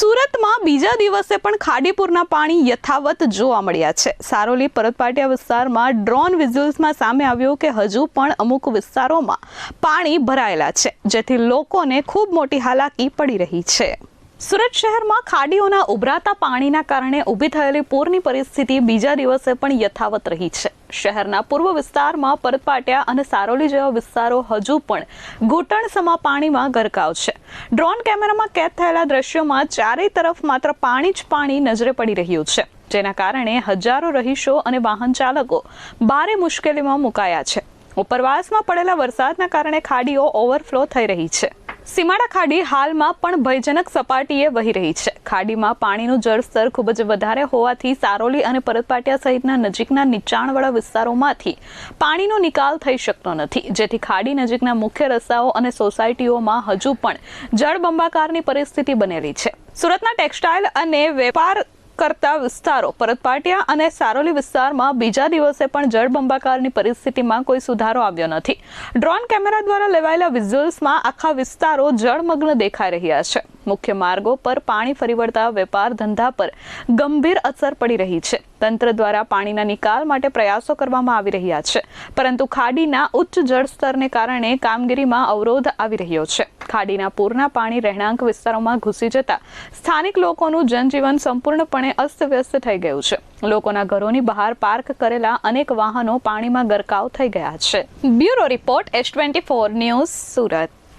સુરતમાં બીજા દિવસે પણ ખાડીપુરના પાણી યથાવત જોવા મળ્યા છે। સારોલી પરતપાટિયા વિસ્તારમાં ડ્રોન વિઝ્યુઅલ્સમાં સામે આવ્યું કે હજુ પણ અમુક વિસ્તારોમાં પાણી ભરાયેલા છે, જેથી લોકોને ખૂબ મોટી હાલાકી પડી રહી છે। સુરત શહેરમાં ખાડીઓના ઉભરાતા પાણીના કારણે ઊભી થયેલી પૂરની પરિસ્થિતિ બીજા દિવસે પણ યથાવત રહી છે। શહેરના પૂર્વ વિસ્તારમાં પરતપાટિયા અને સારોલી જેવા વિસ્તારો હજુ પણ ઘૂંટણસમા પાણીમાં ગરકાવ છે। ડ્રોન કેમેરામાં કેદ થયેલા દ્રશ્યોમાં ચારેય તરફ માત્ર પાણી જ પાણી નજરે પડી રહ્યું છે, જેના કારણે હજારો રહીશો અને વાહન ચાલકો ભારે મુશ્કેલીમાં મુકાયા છે। ઉપરવાસમાં પડેલા વરસાદના કારણે ખાડીઓ ઓવરફ્લો થઈ રહી છે। સીમાડા ખાડી હાલમાં પણ ભયજનક સપાટીએ વહી રહી છે। ખાડીમાં પાણીનું જળસ્તર ખૂબ જ વધારે હોવાથી સારોલી અને પરતપાટિયા સહિતના નજીકના નીચાણવાળા વિસ્તારોમાંથી પાણીનો નિકાલ થઈ શકતો નથી, જેથી ખાડી નજીકના મુખ્ય રસ્તાઓ અને સોસાયટીઓમાં હજુ પણ જળબંબાકારની પરિસ્થિતિ બનેલી છે। સુરતના ટેક્સટાઇલ અને વેપાર કરતા વિસ્તારો પરતપાટિયા અને સારોલી વિસ્તારમાં બીજા દિવસે પણ જળબંબાકારની પરિસ્થિતિમાં કોઈ સુધારો આવ્યો નથી। ડ્રોન કેમેરા દ્વારા લેવાયેલા વિઝ્યુઅલ્સમાં આખા વિસ્તારો જળમગ્ન દેખાઈ રહ્યા છે। મુખ્ય માર્ગો પર પાણી ફરી વળતા વેપાર ધંધા પર ગંભીર અસર પડી રહી છે। તંત્ર દ્વારા પાણીના નિકાલ માટે પ્રયાસો કરવામાં આવી રહ્યા છે, પરંતુ ખાડીના ઉચ્ચ જળસ્તરને કારણે કામગીરીમાં અવરોધ આવી રહ્યો છે। ખાડીના પૂરના પાણી રહેણાંક વિસ્તારોમાં ઘૂસી જતા સ્થાનિક લોકોનું જનજીવન સંપૂર્ણપણે અસ્તવ્યસ્ત થઈ ગયું છે। લોકોના ઘરોની બહાર પાર્ક કરેલા અનેક વાહનો પાણીમાં ગરકાવ થઈ ગયા છે। Bureau report S24 news, Surat.